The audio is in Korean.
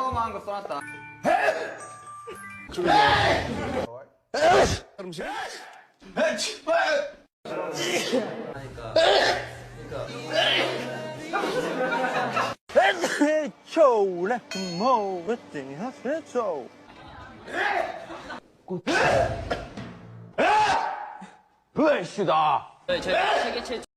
어마어마한 거 써놨다. 왜 시다? 저희 세계 최초